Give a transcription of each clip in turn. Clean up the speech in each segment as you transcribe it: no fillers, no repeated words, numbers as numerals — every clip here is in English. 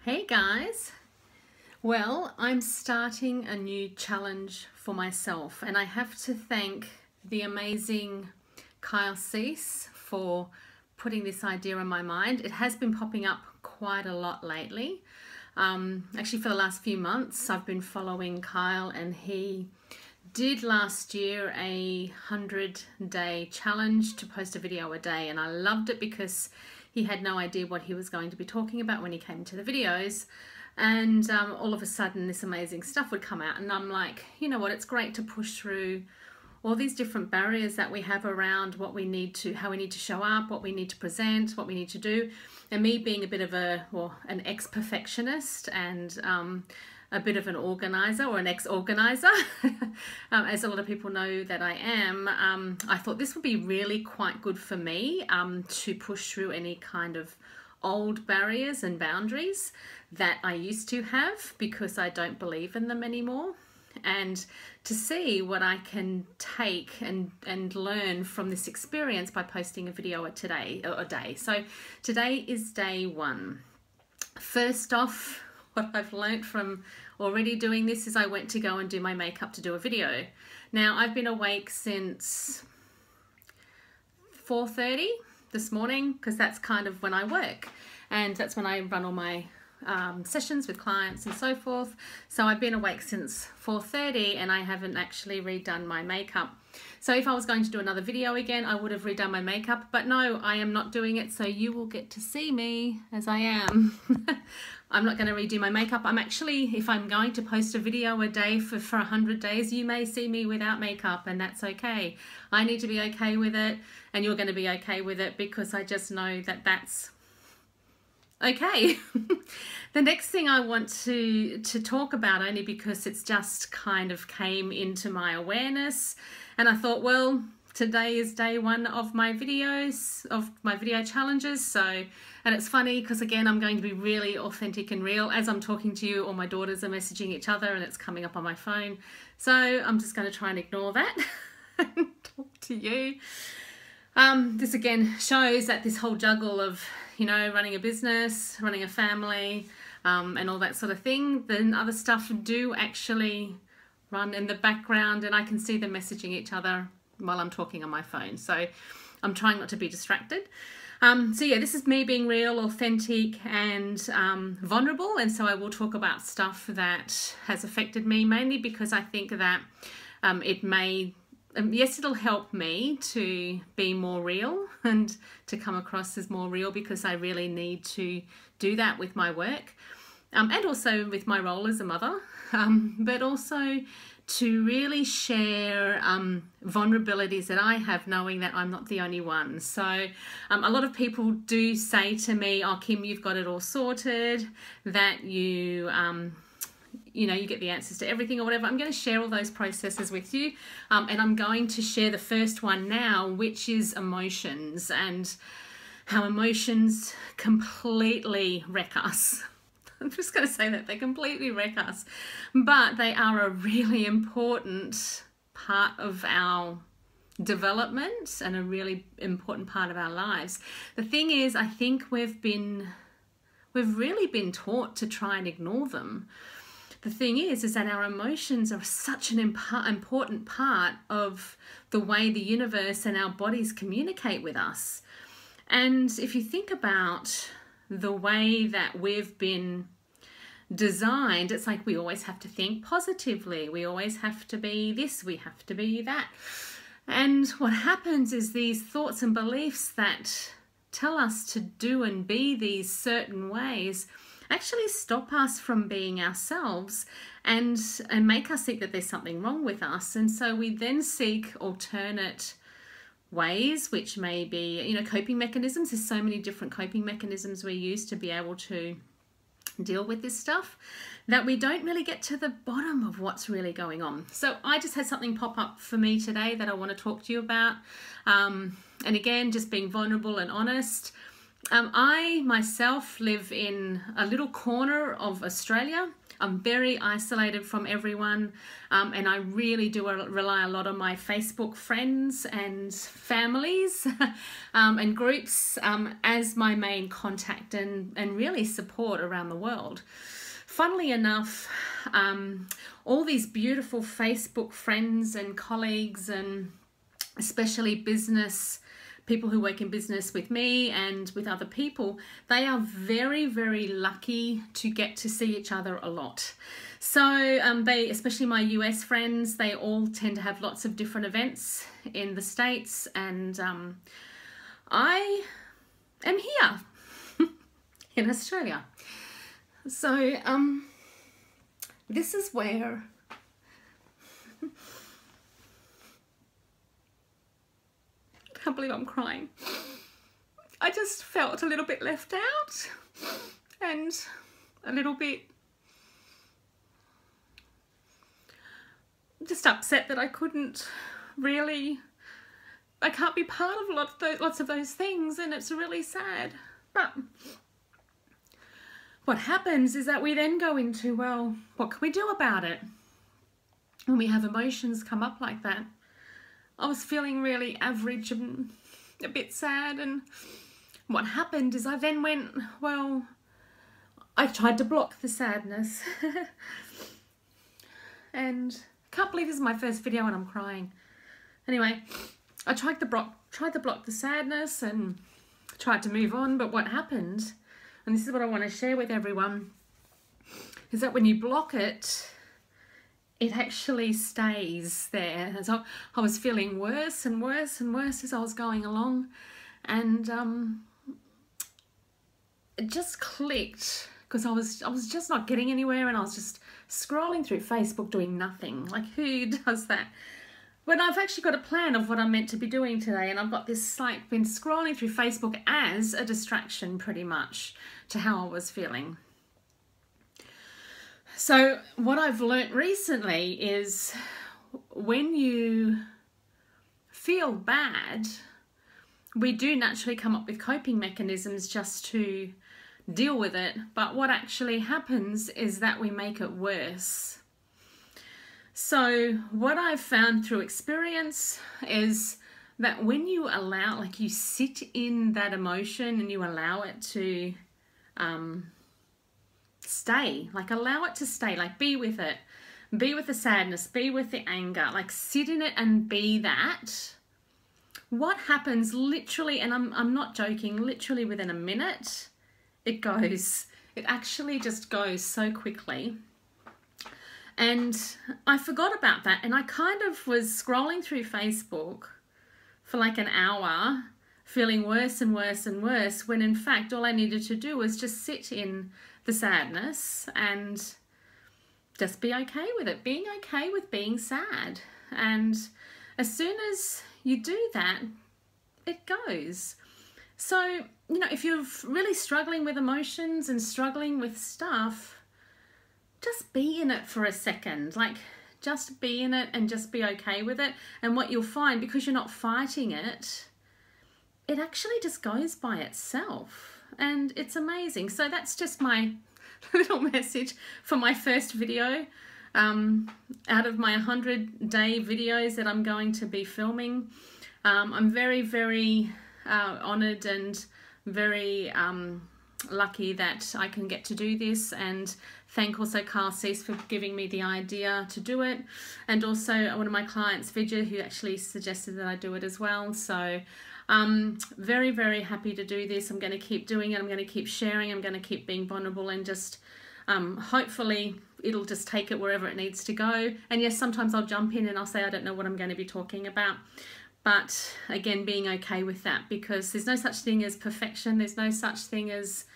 Hey guys, well, I'm starting a new challenge for myself, and I have to thank the amazing Kyle Cease for putting this idea in my mind. It has been popping up quite a lot lately. Actually, for the last few months, I've been following Kyle, and he did last year a 100-day challenge to post a video a day, and I loved it because he had no idea what he was going to be talking about when he came into the videos, and all of a sudden this amazing stuff would come out, and I'm like, you know what, it's great to push through all these different barriers that we have around what we need to, how we need to show up, what we need to present, what we need to do. And me being a bit of an ex-perfectionist and a bit of an organizer, or an ex-organizer, as a lot of people know that I am, I thought this would be really quite good for me to push through any kind of old barriers and boundaries that I used to have, because I don't believe in them anymore, and to see what I can take and learn from this experience by posting a video a day. So today is day one. First off, what I've learned from already doing this is I went to go and do my makeup to do a video. Now, I've been awake since 4:30 this morning, because that's kind of when I work, and that's when I run all my sessions with clients and so forth. So I've been awake since 4:30 and I haven't actually redone my makeup. So if I was going to do another video again, I would have redone my makeup, but no, I am not doing it, so you will get to see me as I am. I'm not going to redo my makeup. I'm actually, if I'm going to post a video a day for 100 days, you may see me without makeup, and that's okay. I need to be okay with it, and you're going to be okay with it, because I just know that that's okay. The next thing I want to talk about, only because it's just kind of came into my awareness, and I thought, well, today is day one of my videos, of my video challenges. So, and it's funny because again, I'm going to be really authentic and real as I'm talking to you. All my daughters are messaging each other and it's coming up on my phone. So I'm just going to try and ignore that and talk to you. This again shows that this whole juggle of, you know, running a business, running a family, and all that sort of thing, then other stuff do actually run in the background, and I can see them messaging each other while I'm talking on my phone. So I'm trying not to be distracted. So yeah, this is me being real, authentic, and vulnerable. And so I will talk about stuff that has affected me, mainly because I think that it may, yes, it'll help me to be more real and to come across as more real, because I really need to do that with my work, and also with my role as a mother, but also to really share vulnerabilities that I have, knowing that I'm not the only one. So a lot of people do say to me, oh, Kim, you've got it all sorted, that you know, you get the answers to everything or whatever. I'm going to share all those processes with you, and I'm going to share the first one now, which is emotions, and how emotions completely wreck us. I'm just going to say that they completely wreck us, but they are a really important part of our development and a really important part of our lives. The thing is, I think we've really been taught to try and ignore them. The thing is that our emotions are such an important part of the way the universe and our bodies communicate with us. And if you think about the way that we've been designed, it's like we always have to think positively. We always have to be this, we have to be that. And what happens is these thoughts and beliefs that tell us to do and be these certain ways actually stop us from being ourselves, and make us think that there's something wrong with us. And so we then seek alternate ways, which may be, you know, coping mechanisms. There's so many different coping mechanisms we use to be able to deal with this stuff, that we don't really get to the bottom of what's really going on. So I just had something pop up for me today that I want to talk to you about. And again, just being vulnerable and honest. I myself live in a little corner of Australia. I'm very isolated from everyone, and I really do rely a lot on my Facebook friends and families and groups as my main contact and really support around the world. Funnily enough, all these beautiful Facebook friends and colleagues, and especially business people who work in business with me and with other people, they are very, very lucky to get to see each other a lot. So they, especially my US friends, they all tend to have lots of different events in the States, and I am here in Australia. So this is where I can't believe I'm crying. I just felt a little bit left out and a little bit just upset that I couldn't really, I can't be part of lots of those things, and it's really sad. But what happens is that we then go into, well, what can we do about it? When we have emotions come up like that. I was feeling really average and a bit sad, and what happened is I then went, well, I tried to block the sadness. And I can't believe this is my first video and I'm crying. Anyway, I tried to block the sadness and tried to move on, but what happened, and this is what I want to share with everyone, is that when you block it, it actually stays there. And so I was feeling worse and worse and worse as I was going along, and it just clicked, because I was just not getting anywhere, and I was just scrolling through Facebook doing nothing. Like, who does that? When I've actually got a plan of what I'm meant to be doing today, and I've got this, like, been scrolling through Facebook as a distraction pretty much to how I was feeling. So what I've learnt recently is when you feel bad, we do naturally come up with coping mechanisms just to deal with it. But what actually happens is that we make it worse. So what I've found through experience is that when you allow, like, you sit in that emotion and you allow it to stay, like allow it to stay, like be with it, be with the sadness, be with the anger, like sit in it and be that. What happens literally, and I'm not joking, literally within a minute, it goes. It actually just goes so quickly. And I forgot about that, and I kind of was scrolling through Facebook for like an hour, feeling worse and worse and worse, when in fact all I needed to do was just sit in the sadness and just be okay with it, being okay with being sad. And as soon as you do that, it goes. So, you know, if you're really struggling with emotions and struggling with stuff, just be in it for a second. Like, just be in it and just be okay with it. And what you'll find, because you're not fighting it, it actually just goes by itself. And it's amazing. So that's just my little message for my first video out of my 100-day videos that I'm going to be filming. I'm very, very honoured and very lucky that I can get to do this, and thank also Carl Cease for giving me the idea to do it, and also one of my clients, Vidya, who actually suggested that I do it as well. So very, very happy to do this. I'm going to keep doing it. I'm going to keep sharing. I'm going to keep being vulnerable, and just hopefully it'll just take it wherever it needs to go. And yes, sometimes I'll jump in and I'll say I don't know what I'm going to be talking about. But again, being okay with that, because there's no such thing as perfection. There's no such thing as,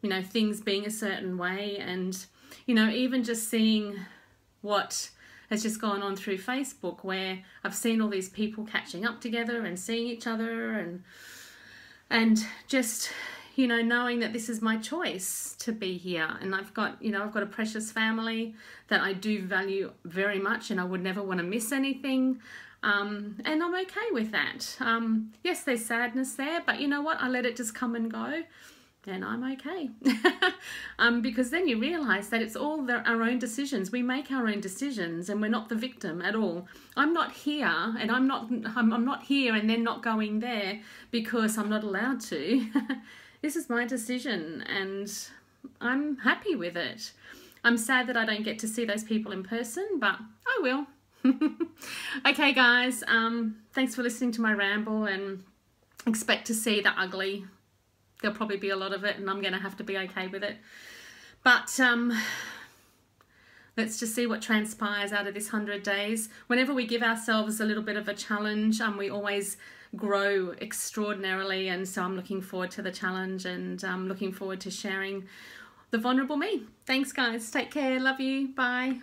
you know, things being a certain way. And, you know, even just seeing what has just gone on through Facebook, where I've seen all these people catching up together and seeing each other, and just, you know, knowing that this is my choice to be here. And I've got, you know, I've got a precious family that I do value very much, and I would never want to miss anything. And I'm okay with that. Yes, there's sadness there, but you know what? I let it just come and go, and I'm okay. Because then you realize that it's all our own decisions. We make our own decisions, and we're not the victim at all. I'm not here, and I'm not here and then not going there because I'm not allowed to. This is my decision, and I'm happy with it. I'm sad that I don't get to see those people in person, but I will. Okay, guys, thanks for listening to my ramble, and expect to see the ugly. There'll probably be a lot of it, and I'm going to have to be okay with it. But let's just see what transpires out of this 100 days. Whenever we give ourselves a little bit of a challenge, we always grow extraordinarily, and so I'm looking forward to the challenge, and I'm looking forward to sharing the vulnerable me. Thanks, guys. Take care. Love you. Bye.